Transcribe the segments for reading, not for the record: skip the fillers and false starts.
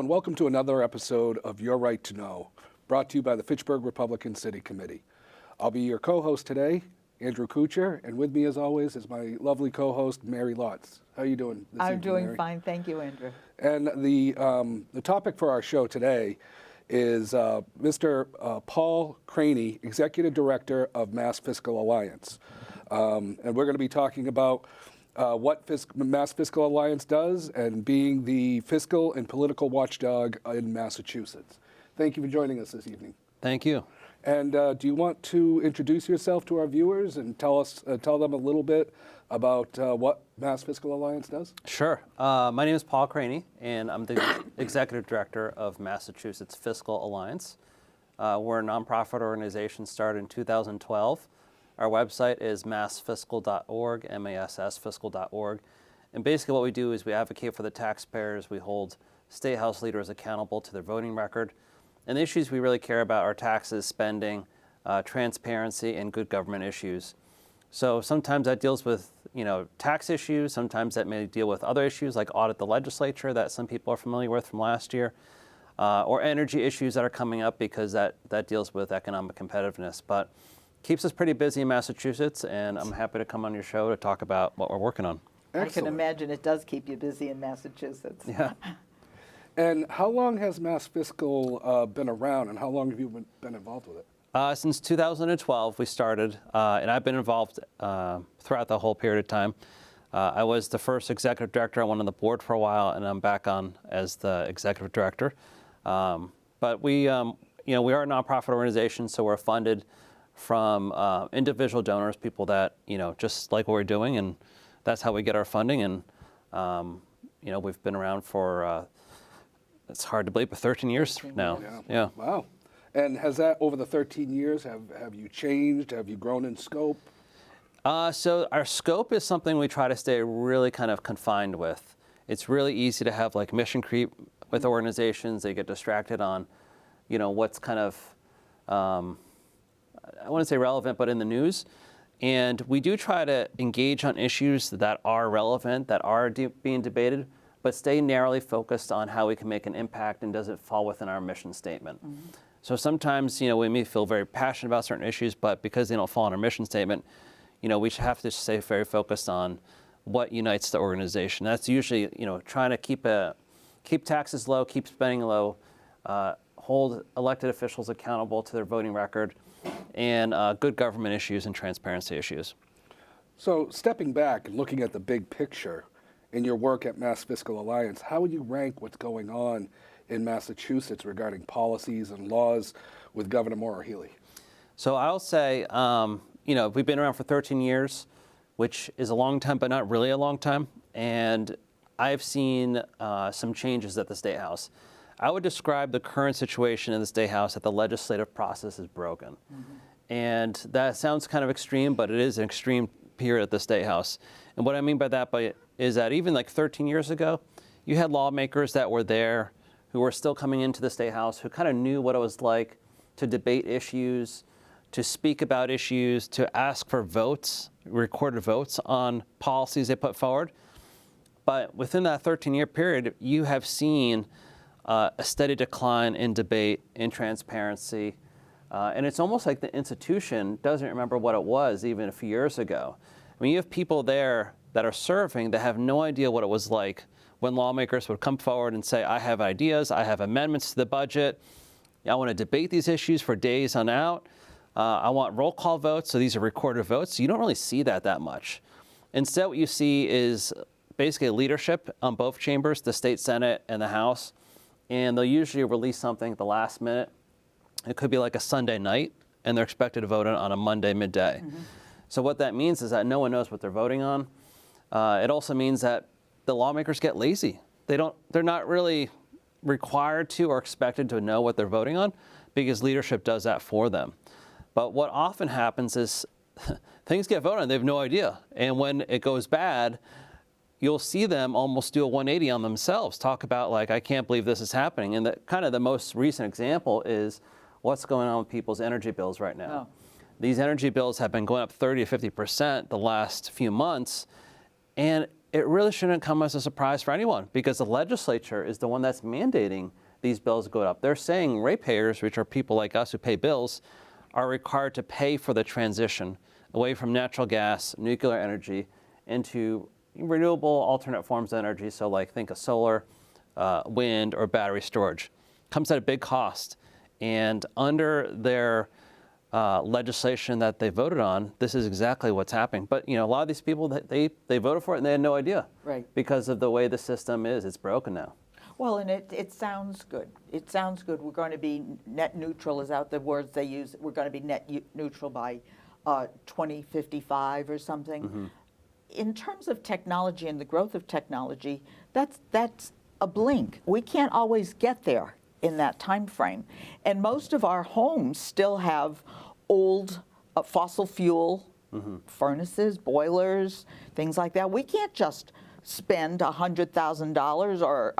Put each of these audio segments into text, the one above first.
and welcome to another episode of Your Right to Know, brought to you by the Fitchburg Republican City Committee. I'll be your co-host today, Andrew Kuchar, and with me as always is my lovely co-host, Mary Lotz. How are you doing this evening, I'm doing Mary? fine, thank you, Andrew. And the topic for our show today is Mr. Paul Craney, Executive Director of Mass Fiscal Alliance. And we're going to be talking about what Mass Fiscal Alliance does and being the fiscal and political watchdog in Massachusetts. Thank you for joining us this evening. Thank you. And do you want to introduce yourself to our viewers and tell them a little bit about what Mass Fiscal Alliance does? Sure. My name is Paul Craney, and I'm the Executive Director of Massachusetts Fiscal Alliance. We're a nonprofit organization started in 2012. Our website is massfiscal.org, massfiscal.org. And basically what we do is we advocate for the taxpayers. We hold state house leaders accountable to their voting record. And the issues we really care about are taxes, spending, transparency, and good government issues. So sometimes that deals with, tax issues. Sometimes that may deal with other issues like audit the legislature that some people are familiar with from last year, or energy issues that are coming up because that deals with economic competitiveness. But keeps us pretty busy in Massachusetts, and I'm happy to come on your show to talk about what we're working on. Excellent. I can imagine it does keep you busy in Massachusetts. Yeah. And how long has Mass Fiscal been around, and how long have you been involved with it? Since 2012, we started, and I've been involved throughout the whole period of time. I was the first executive director. I went on the board for a while, and I'm back on as the executive director. But we are a nonprofit organization, so we're funded from individual donors, people that just like what we're doing, and that's how we get our funding. And we've been around for it's hard to believe, but 13 years now. Yeah. Wow. And has that, over the 13 years, have you changed? Have you grown in scope? So our scope is something we try to stay really kind of confined with. It's really easy to have like mission creep with organizations. They get distracted on, what's kind of, I wouldn't say relevant, but in the news. And we do try to engage on issues that are relevant, that are being debated, but stay narrowly focused on how we can make an impact and does it fall within our mission statement. Mm-hmm. So sometimes, we may feel very passionate about certain issues, but because they don't fall in our mission statement, we should have to stay very focused on what unites the organization. That's usually, trying to keep taxes low, keep spending low, hold elected officials accountable to their voting record, and good government issues and transparency issues. So stepping back and looking at the big picture in your work at Mass Fiscal Alliance, how would you rank what's going on in Massachusetts regarding policies and laws with Governor Maura Healey? So I'll say, we've been around for 13 years, which is a long time, but not really a long time. And I've seen some changes at the State House. I would describe the current situation in the State House that the legislative process is broken. Mm-hmm. And that sounds kind of extreme, but it is an extreme period at the State House. And what I mean by that is that even like 13 years ago, you had lawmakers that were there who were still coming into the State House, who kind of knew what it was like to debate issues, to speak about issues, to ask for votes, recorded votes on policies they put forward. But within that 13-year period, you have seen a steady decline in debate, in transparency, and it's almost like the institution doesn't remember what it was even a few years ago. I mean, you have people there that are serving that have no idea what it was like when lawmakers would come forward and say, I have ideas, I have amendments to the budget, I want to debate these issues for days on out, I want roll call votes, so these are recorded votes. So you don't really see that much. Instead, what you see is basically leadership on both chambers, the state Senate and the House, and they'll usually release something at the last minute. It could be like a Sunday night, and they're expected to vote on a Monday midday. Mm-hmm. So what that means is that no one knows what they're voting on. It also means that the lawmakers get lazy. They're not really required to or expected to know what they're voting on because leadership does that for them. But what often happens is things get voted on, they have no idea. And when it goes bad, you'll see them almost do a 180 on themselves, talk about like, I can't believe this is happening. And the most recent example is what's going on with people's energy bills right now. Oh. These energy bills have been going up 30 to 50% the last few months. And it really shouldn't come as a surprise for anyone because the legislature is the one that's mandating these bills go up. They're saying ratepayers, which are people like us who pay bills, are required to pay for the transition away from natural gas, nuclear energy, into renewable alternate forms of energy. So like think of solar, wind, or battery storage. Comes at a big cost. And under their legislation that they voted on, this is exactly what's happening. But a lot of these people, they voted for it and they had no idea. Right. Because of the way the system is. It's broken now. Well, and it sounds good. It sounds good. We're going to be net neutral is out the words they use. We're going to be net neutral by 2055 or something. Mm-hmm. In terms of technology and the growth of technology, that's a blink. We can't always get there in that time frame. And most of our homes still have old fossil fuel furnaces, boilers, things like that. We can't just spend $100,000 or,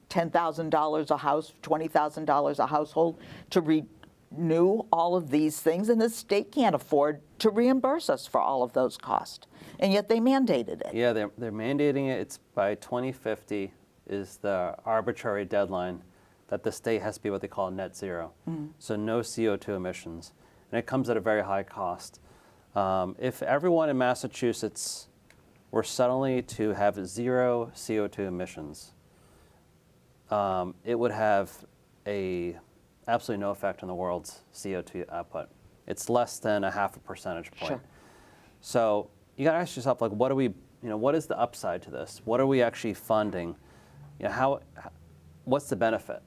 $10,000 a house, $20,000 a household to renew all of these things, and the state can't afford to reimburse us for all of those costs. And yet they mandated it. Yeah, they're mandating it. It's by 2050 is the arbitrary deadline that the state has to be what they call net zero. So no CO2 emissions. And it comes at a very high cost. If everyone in Massachusetts were suddenly to have zero CO2 emissions, it would have absolutely no effect on the world's CO2 output. It's less than 0.5 percentage point. Sure. So you got to ask yourself, like, what is the upside to this? What are we actually funding? What's the benefit?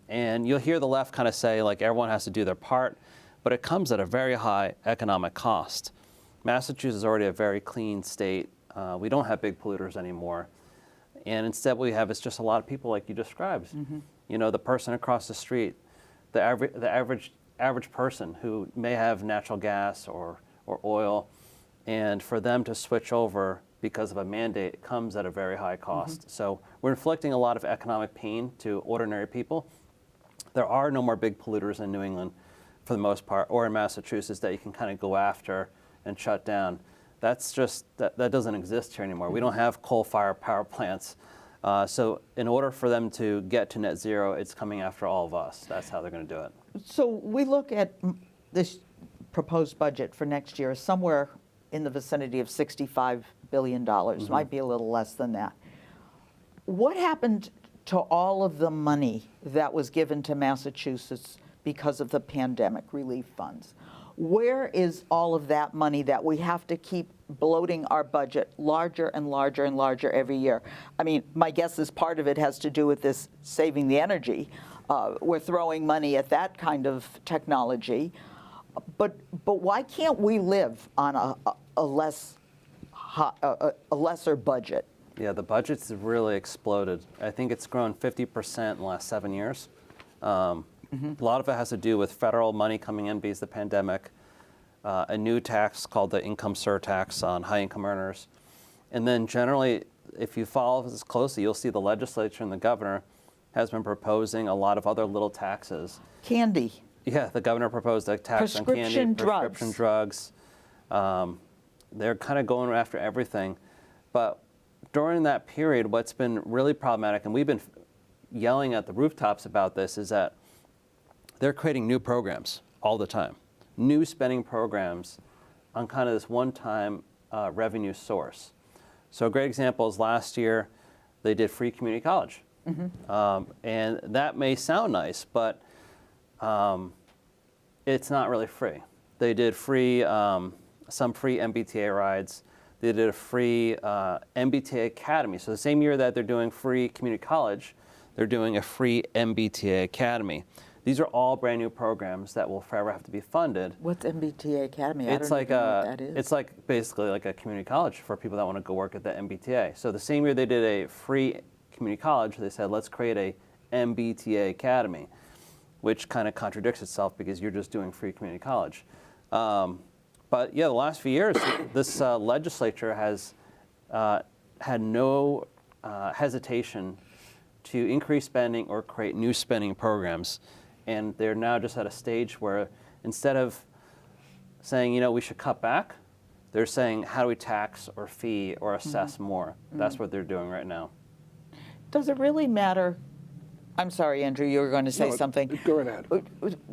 And you'll hear the left kind of say, like, everyone has to do their part, but it comes at a very high economic cost. Massachusetts is already a very clean state. We don't have big polluters anymore. And instead what we have is just a lot of people like you described. The person across the street, the average person who may have natural gas or oil, and for them to switch over because of a mandate comes at a very high cost. So we're inflicting a lot of economic pain to ordinary people. There are no more big polluters in New England for the most part, or in Massachusetts that you can kind of go after and shut down. That's just, that doesn't exist here anymore. We don't have coal-fired power plants. So in order for them to get to net zero, it's coming after all of us. That's how they're going to do it. So we look at this proposed budget for next year somewhere in the vicinity of $65 billion. Might be a little less than that. What happened to all of the money that was given to Massachusetts because of the pandemic relief funds? Where is all of that money that we have to keep bloating our budget larger and larger and larger every year? My guess is part of it has to do with this saving the energy. We're throwing money at that kind of technology. But why can't we live on a lesser budget? Yeah, the budget's really exploded. I think it's grown 50% in the last 7 years. A lot of it has to do with federal money coming in because of the pandemic, a new tax called the income surtax on high-income earners. And then generally, if you follow this closely, you'll see the legislature and the governor has been proposing a lot of other little taxes. Candy. Yeah, the governor proposed a tax on candy, prescription drugs. They're kind of going after everything. But during that period, what's been really problematic, and we've been yelling at the rooftops about this, is that they're creating new programs all the time, new spending programs on kind of this one-time revenue source. So a great example is last year they did free community college. And that may sound nice, but it's not really free. They did free, some free MBTA rides. They did a free MBTA Academy. So the same year that they're doing free community college, they're doing a free MBTA Academy. These are all brand new programs that will forever have to be funded. What's MBTA Academy? It's like it's like basically like a community college for people that want to go work at the MBTA. So the same year they did a free community college, they said, let's create a MBTA Academy, which kind of contradicts itself because you're just doing free community college. But yeah, the last few years, this legislature has had no hesitation to increase spending or create new spending programs. And they're now just at a stage where instead of saying, we should cut back, They're saying, how do we tax or fee or assess more? That's what they're doing right now. Does it really matter? I'm sorry, Andrew, you were going to say No, something. go right ahead.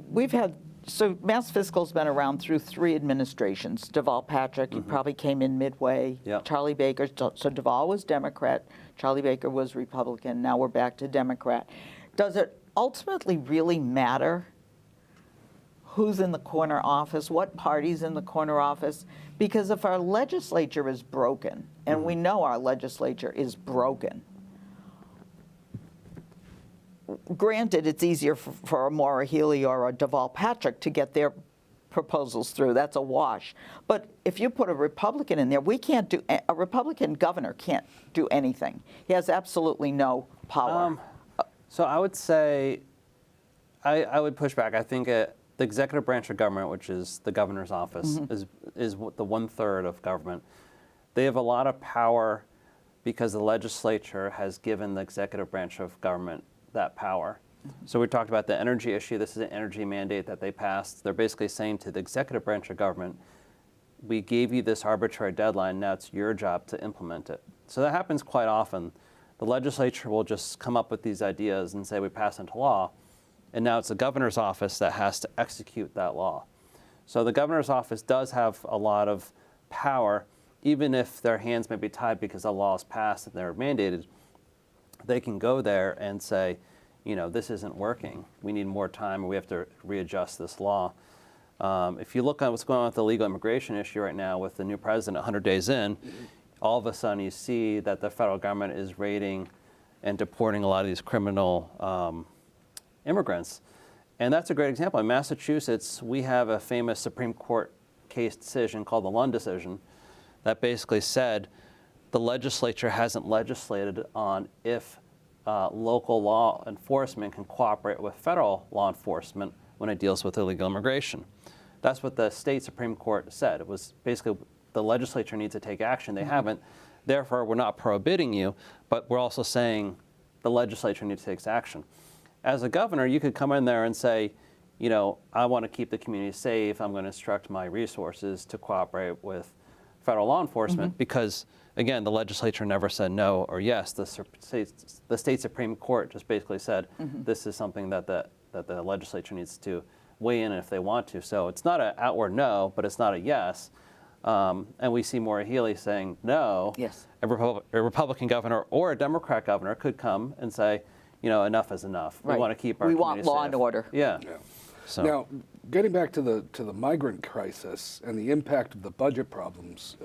We've had, so Mass Fiscal's been around through 3 administrations. Deval Patrick, he probably came in midway. Yep. Charlie Baker, so Deval was Democrat, Charlie Baker was Republican, now we're back to Democrat. Does it ultimately really matter who's in the corner office, what party's in the corner office? Because if our legislature is broken, and we know our legislature is broken, granted, it's easier for a Maura Healey or a Deval Patrick to get their proposals through. That's a wash. But if you put a Republican in there, a Republican governor can't do anything. He has absolutely no power. So I would say, I would push back. I think the executive branch of government, which is the governor's office, is the 1/3 of government. They have a lot of power because the legislature has given the executive branch of government that power. So we talked about the energy issue. This is an energy mandate that they passed. They're basically saying to the executive branch of government, we gave you this arbitrary deadline, now it's your job to implement it. So that happens quite often. The legislature will just come up with these ideas and say we pass into law, and now it's the governor's office that has to execute that law. So the governor's office does have a lot of power, even if their hands may be tied because the law is passed and they're mandated. They can go there and say, you know, this isn't working. We need more time, or we have to readjust this law. If you look at what's going on with the legal immigration issue right now with the new president 100 days in, all of a sudden you see that the federal government is raiding and deporting a lot of these criminal immigrants. And that's a great example. In Massachusetts, we have a famous Supreme Court case decision called the Lund decision that basically said the legislature hasn't legislated on if local law enforcement can cooperate with federal law enforcement when it deals with illegal immigration. That's what the state Supreme Court said. It was basically the legislature needs to take action. They haven't. Therefore, we're not prohibiting you, but we're also saying the legislature needs to take action. As a governor, you could come in there and say, you know, I want to keep the community safe. I'm going to instruct my resources to cooperate with federal law enforcement because, again, the legislature never said no or yes. The state Supreme Court just basically said this is something that the legislature needs to weigh in if they want to. So it's not an outward no, but it's not a yes. And we see Maura Healey saying no. Yes. A Republican governor or a Democrat governor could come and say, you know, enough is enough. Right. We want to keep our We community want law safe. and order. Yeah. Yeah. So. Now, getting back to the migrant crisis and the impact of the budget problems,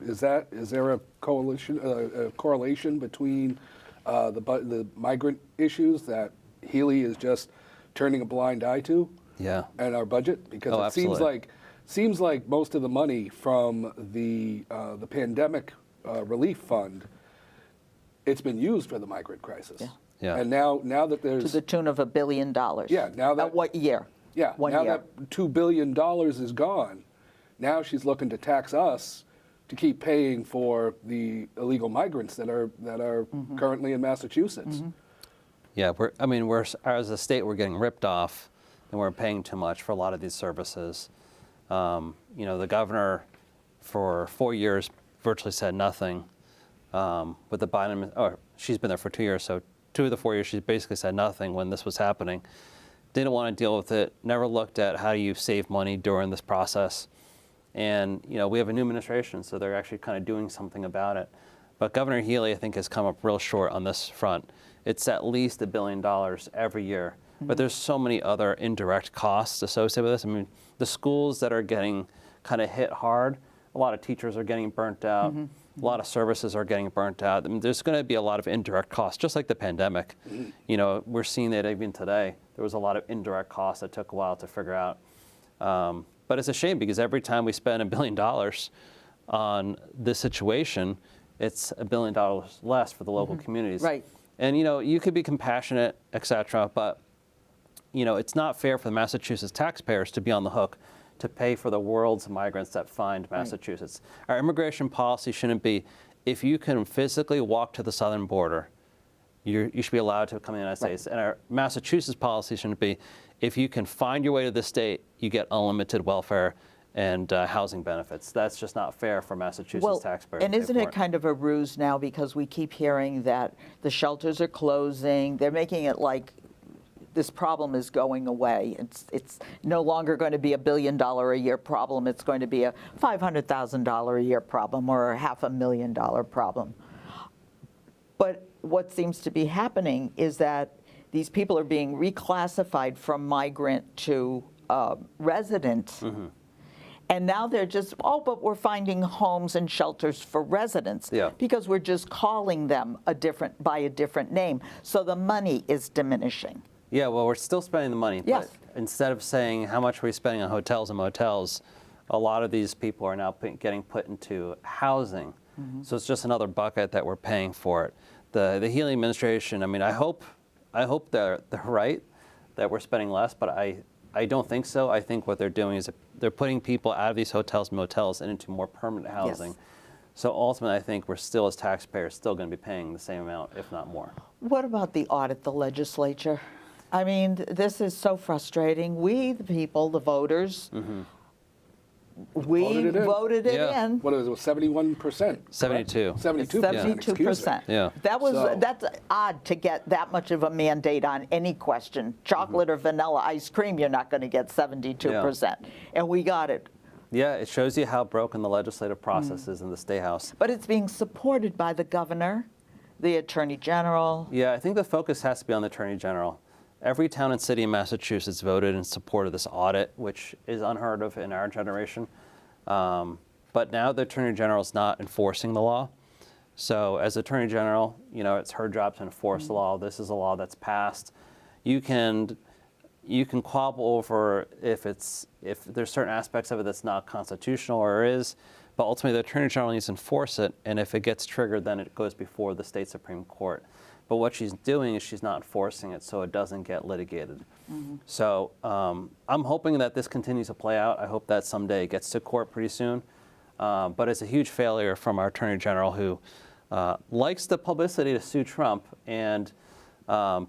is there a correlation between the migrant issues that Healey is just turning a blind eye to? Yeah. And our budget, because it absolutely. seems like most of the money from the pandemic relief fund, it's been used for the migrant crisis. Yeah. Yeah. And now that there's To the tune of $1 billion. Yeah, now that- what year? yeah, One now year. that $2 billion is gone, now she's looking to tax us to keep paying for the illegal migrants that are currently in Massachusetts. Yeah, we're as a state, we're getting ripped off, and we're paying too much for a lot of these services. You know, the governor for 4 years virtually said nothing. With the Biden, or she's been there for 2 years, so 2 of the 4 years she basically said nothing when this was happening. Didn't want to deal with it. Never looked at how you save money during this process. And you know, we have a new administration, so they're actually kind of doing something about it. But Governor Healey, I think, has come up real short on this front. It's at least $1 billion every year. But there's so many other indirect costs associated with this. I mean, the schools that are getting kind of hit hard, a lot of teachers are getting burnt out. A lot of services are getting burnt out. I mean, there's going to be a lot of indirect costs, just like the pandemic. You know, we're seeing that even today. There was a lot of indirect costs that took a while to figure out. But it's a shame because every time we spend $1 billion on this situation, it's $1 billion less for the local communities. Right. And you know, you could be compassionate, et cetera, but you know, it's not fair for the Massachusetts taxpayers to be on the hook to pay for the world's migrants that find Massachusetts. Our immigration policy shouldn't be, if you can physically walk to the southern border, you should be allowed to come in the United States. And our Massachusetts policy shouldn't be, if you can find your way to the state, you get unlimited welfare and housing benefits. That's just not fair for Massachusetts Well, taxpayers. and to pay isn't for it kind of a ruse now, because we keep hearing that the shelters are closing, they're making it like this problem is going away. It's no longer going to be $1 billion a year problem, it's going to be a $500,000 a year problem or a $500,000 problem. But what seems to be happening is that these people are being reclassified from migrant to resident. And now they're just, oh, but we're finding homes and shelters for residents. Yeah. Because we're just calling them by a different name. So the money is diminishing. Yeah, well, we're still spending the money. Yes. But instead of saying how much are we spending on hotels and motels, a lot of these people are now getting put into housing. So it's just another bucket that we're paying for it. The Healy administration, I mean, I hope they're right that we're spending less, but I don't think so. I think what they're doing is they're putting people out of these hotels and motels and into more permanent housing. Yes. So ultimately, I think we're still, as taxpayers, still going to be paying the same amount, if not more. What about the audit, the legislature? I mean, this is so frustrating. We, the people, the voters, we voted it Yeah. in. What is it, 71%? 72. 72%. excuse me. 72%. Yeah. That's odd to get that much of a mandate on any question. Chocolate or vanilla ice cream, you're not going to get 72%. And we got it. Yeah, it shows you how broken the legislative process is in the State House. But it's being supported by the governor, the attorney general. Yeah, I think the focus has to be on the Attorney General. Every town and city in Massachusetts voted in support of this audit, which is unheard of in our generation. But now the Attorney General is not enforcing the law. So as Attorney General, you know, it's her job to enforce the law. This is a law that's passed. You can quibble over if there's certain aspects of it that's not constitutional or is, but ultimately the Attorney General needs to enforce it, and if it gets triggered, then it goes before the state Supreme Court. But what she's doing is she's not enforcing it so it doesn't get litigated. So I'm hoping that this continues to play out. I hope that someday it gets to court pretty soon. But it's a huge failure from our Attorney General, who likes the publicity to sue Trump and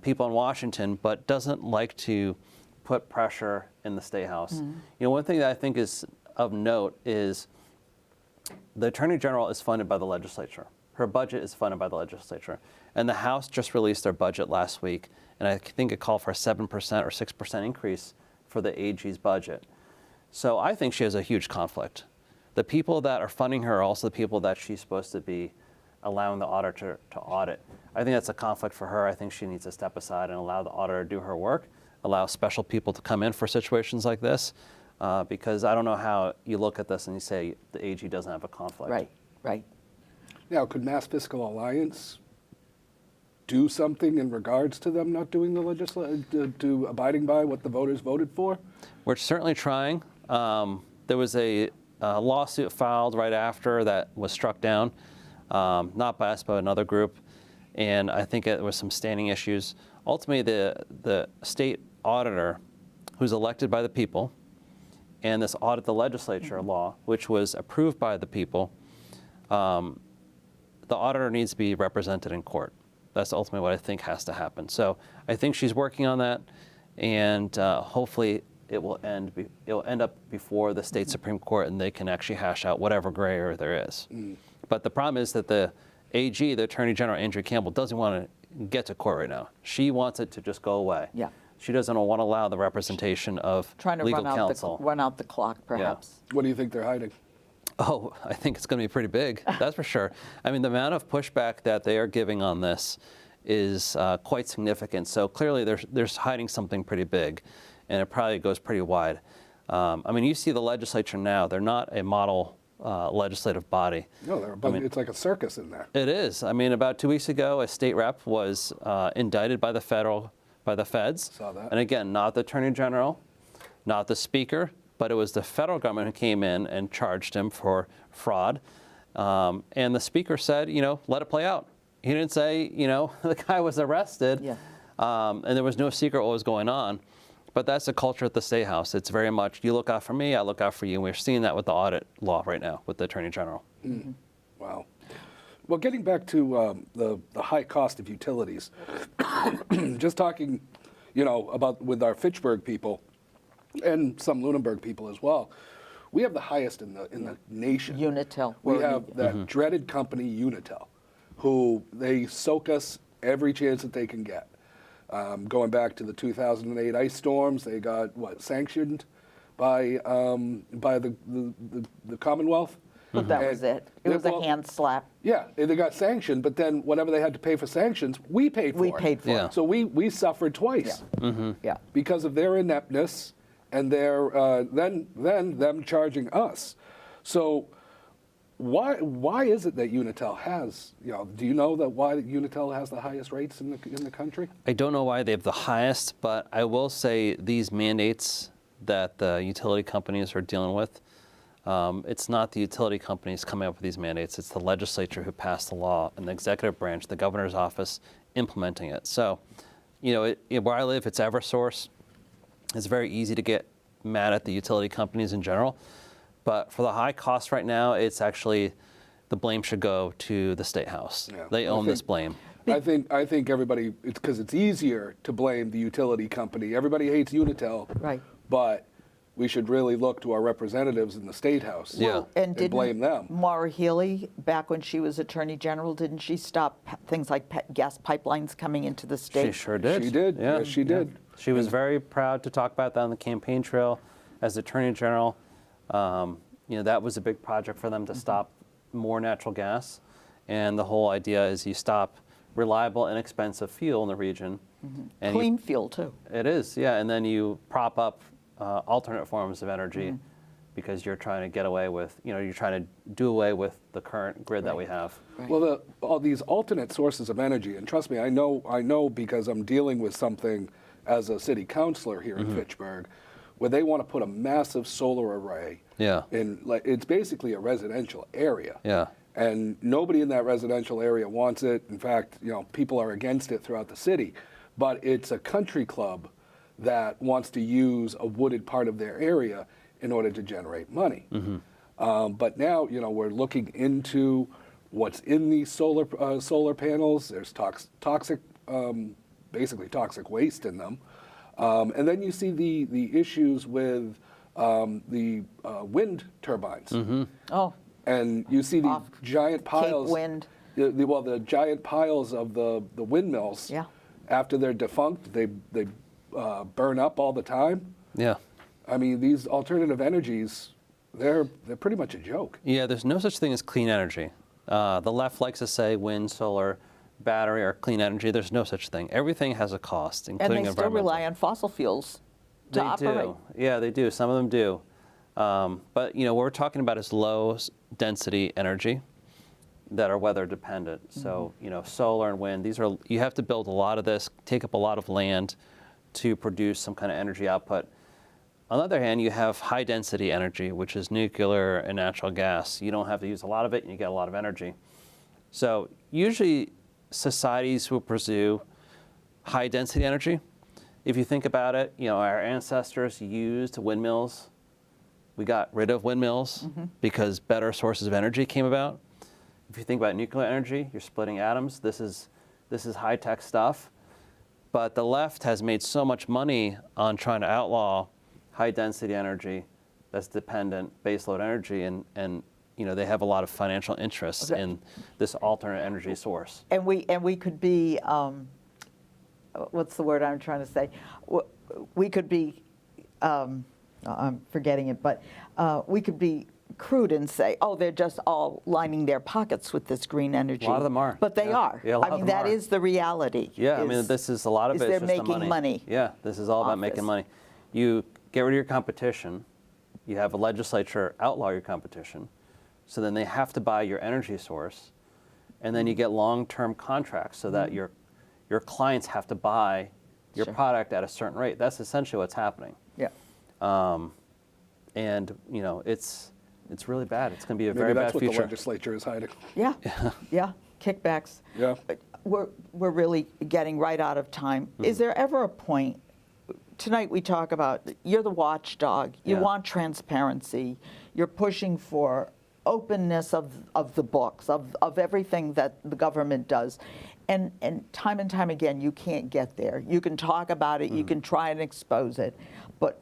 people in Washington, but doesn't like to put pressure in the State House. You know, one thing that I think is of note is the Attorney General is funded by the legislature. Her budget is funded by the legislature. And the House just released their budget last week, and I think it called for a 7% or 6% increase for the AG's budget. So I think she has a huge conflict. The people that are funding her are also the people that she's supposed to be allowing the auditor to audit. I think that's a conflict for her. I think she needs to step aside and allow the auditor to do her work, allow special people to come in for situations like this, because I don't know how you look at this and you say the AG doesn't have a conflict. Right, right. Now, could Mass Fiscal Alliance do something in regards to them not doing the to abiding by what the voters voted for? We're certainly trying. There was a lawsuit filed right after that was struck down, not by us, but another group, and I think it was some standing issues. Ultimately, the state auditor, who's elected by the people, and this audit the legislature law, which was approved by the people, the auditor needs to be represented in court. That's ultimately what I think has to happen. So I think she's working on that, and hopefully it will end up before the state Supreme Court, and they can actually hash out whatever gray area there is. But the problem is that the AG, the Attorney General, Andrea Campbell, doesn't want to get to court right now. She wants it to just go away. Yeah. She doesn't want to allow the representation of Trying to legal run counsel. out the clock, perhaps. What do you think they're hiding? Oh, I think it's going to be pretty big, that's for sure. I mean, the amount of pushback that they are giving on this is quite significant. So clearly they're hiding something pretty big, and it probably goes pretty wide. I mean, you see the legislature now, they're not a model legislative body. No, it's like a circus in there. It is. I mean, about 2 weeks ago, a state rep was indicted by the feds. Saw that. And again, not the Attorney General, not the Speaker, but it was the federal government who came in and charged him for fraud. And the Speaker said, you know, let it play out. He didn't say, you know, the guy was arrested, and there was no secret what was going on. But that's the culture at the State House. It's very much, you look out for me, I look out for you. And we're seeing that with the audit law right now with the Attorney General. Wow. Well, getting back to the high cost of utilities, just talking, you know, about with our Fitchburg people and some Lunenburg people as well, We have the highest in the nation. Unitil. We Or- have that dreaded company, Unitil, who they soak us every chance that they can get. Going back to the 2008 ice storms, they got sanctioned by the Commonwealth. But that was it. It was a hand slap. Yeah, they got sanctioned, but then whatever they had to pay for sanctions, we paid for it. We paid for Yeah. it. So we suffered twice Yeah. because of their ineptness and their then them charging us. So why is it that Unitel has, do you know that why Unitel has the highest rates in the country? I don't know why they have the highest, but I will say these mandates that the utility companies are dealing with, it's not the utility companies coming up with these mandates. It's the legislature who passed the law and the executive branch, the governor's office, implementing it. So, where I live, it's Eversource. It's very easy to get mad at the utility companies in general. But for the high cost right now, it's actually the blame should go to the State House. Yeah. They own this blame. I think everybody, it's because it's easier to blame the utility company. Everybody hates Unitel. Right. But we should really look to our representatives in the State House Yeah. And didn't blame them. Maura Healey, back when she was Attorney General, didn't she stop things like gas pipelines coming into the state? She sure did. She did. Yeah. Yes, she did. She was very proud to talk about that on the campaign trail as Attorney General. That was a big project for them to stop more natural gas. And the whole idea is you stop reliable, inexpensive fuel in the region. And Clean fuel, too. it is, yeah. And then you prop up alternate forms of energy because you're trying to get away with, you're trying to do away with the current grid that we have. Right. Well, all these alternate sources of energy, and trust me, I know because I'm dealing with something as a city councilor here in Fitchburg, where they want to put a massive solar array. Yeah. It's basically a residential area. Yeah. And nobody in that residential area wants it. In fact, people are against it throughout the city. But it's a country club that wants to use a wooded part of their area in order to generate money. But now, we're looking into what's in these solar panels. There's toxic, basically toxic waste in them. And then you see the issues with the wind turbines. Oh, And you see the giant piles. Cape Wind. The giant piles of the windmills. Yeah. After they're defunct, they burn up all the time. Yeah. I mean, these alternative energies, they're pretty much a joke. Yeah, there's no such thing as clean energy. The left likes to say wind, solar, battery are clean energy. There's no such thing. Everything has a cost, and including they still environmental. rely on fossil fuels to They operate. do. Yeah, they do. Some of them do. But what we're talking about is low density energy that are weather dependent. So, solar and wind, you have to build a lot of this, take up a lot of land to produce some kind of energy output. On the other hand, you have high density energy, which is nuclear and natural gas. You don't have to use a lot of it and you get a lot of energy. So usually societies will pursue high density energy. If you think about it, our ancestors used windmills. We got rid of windmills because better sources of energy came about. If you think about nuclear energy, you're splitting atoms. This is high-tech stuff. But the left has made so much money on trying to outlaw high-density energy that's dependent, baseload energy, and they have a lot of financial interests in this alternate energy source. And we could be, what's the word I'm trying to say? We could be, I'm forgetting it, but we could be crude and say, oh, they're just all lining their pockets with this green energy. A lot of them are. But they are. Yeah, a lot I of mean, them that are. is the reality. Yeah, I mean, this is a lot of it. They're It's just the making money. Yeah, this is all about off making this. money. You get rid of your competition. You have a legislature outlaw your competition. So then they have to buy your energy source. And then you get long-term contracts so that your clients have to buy your Sure. product at a certain rate. That's essentially what's happening. Yeah. And, it's really bad. It's going to be a Maybe very that's bad what the future. legislature is hiding. Yeah. Yeah. Kickbacks. Yeah. We're really getting right out of time. Is there ever a point? Tonight we talk about you're the watchdog. You Yeah. want transparency. You're pushing for openness of the books, of everything that the government does. And time again, you can't get there. You can talk about it, you can try and expose it, but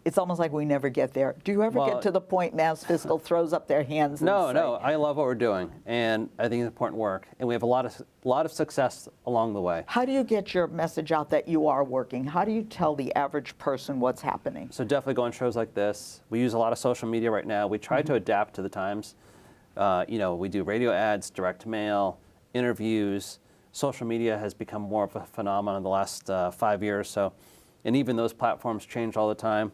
it's almost like we never get there. Do you ever get to the point Mass Fiscal throws up their hands and say, No, I love what we're doing, and I think it's important work, and we have a lot of success along the way. how do you get your message out that you are working? How do you tell the average person what's happening? So definitely go on shows like this. We use a lot of social media right now. We try to adapt to the times. We do radio ads, direct mail, interviews. Social media has become more of a phenomenon in the last 5 years. So, and even those platforms change all the time.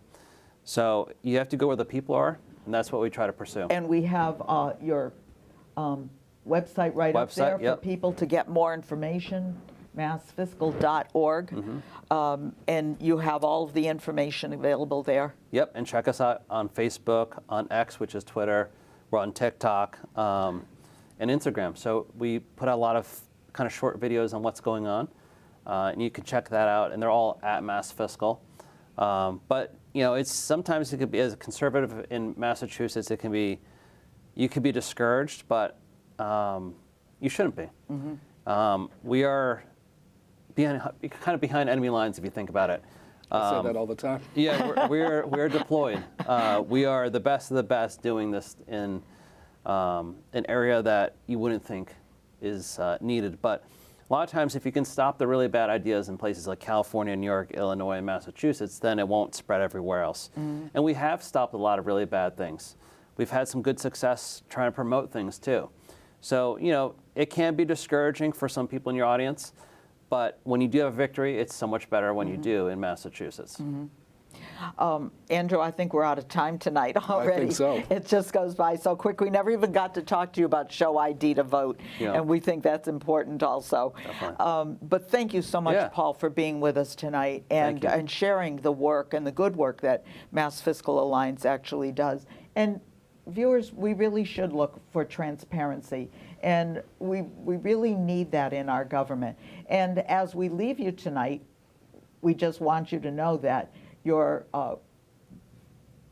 So you have to go where the people are, and that's what we try to pursue. And we have your website right up there for people to get more information, massfiscal.org. And you have all of the information available there. Yep, and check us out on Facebook, on X, which is Twitter. We're on TikTok, and Instagram. So we put out a lot of kind of short videos on what's going on, and you can check that out, and they're all at Mass Fiscal. But it's sometimes it could be, as a conservative in Massachusetts, you could be discouraged, but you shouldn't be. We are kind of behind enemy lines if you think about it. I say that all the time. Yeah, we're deployed. We are the best of the best doing this in an area that you wouldn't think is needed. But a lot of times, if you can stop the really bad ideas in places like California, New York, Illinois, and Massachusetts, then it won't spread everywhere else. And we have stopped a lot of really bad things. We've had some good success trying to promote things too. So, it can be discouraging for some people in your audience, but when you do have a victory, it's so much better when you do in Massachusetts. Andrew, I think we're out of time tonight already. I think so. It just goes by so quick. We never even got to talk to you about show ID to vote, and we think that's important also. But thank you so much, Paul, for being with us tonight and sharing the work and the good work that Mass Fiscal Alliance actually does. And viewers, we really should look for transparency, and we really need that in our government. And as we leave you tonight, we just want you to know that your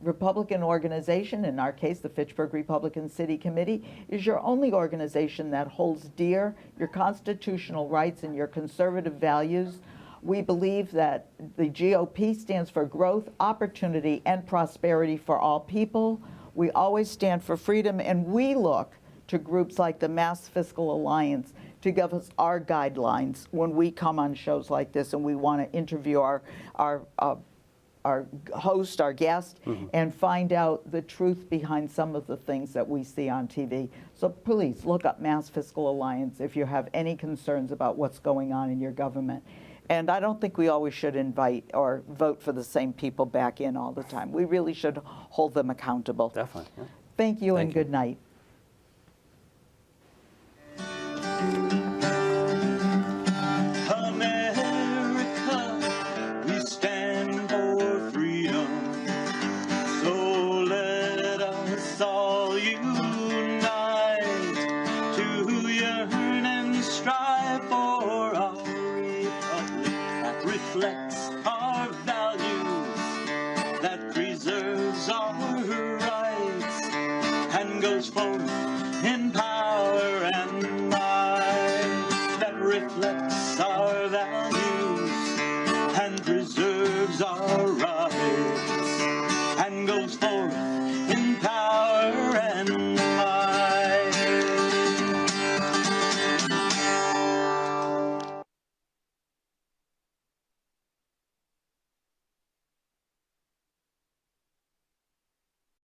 Republican organization, in our case, the Fitchburg Republican City Committee, is your only organization that holds dear your constitutional rights and your conservative values. We believe that the GOP stands for growth, opportunity, and prosperity for all people. We always stand for freedom, and we look to groups like the Mass Fiscal Alliance to give us our guidelines when we come on shows like this and we want to interview our host, our guest, and find out the truth behind some of the things that we see on TV. So please look up Mass Fiscal Alliance if you have any concerns about what's going on in your government. And I don't think we always should invite or vote for the same people back in all the time. We really should hold them accountable. Definitely. Yeah. Thank you and good night.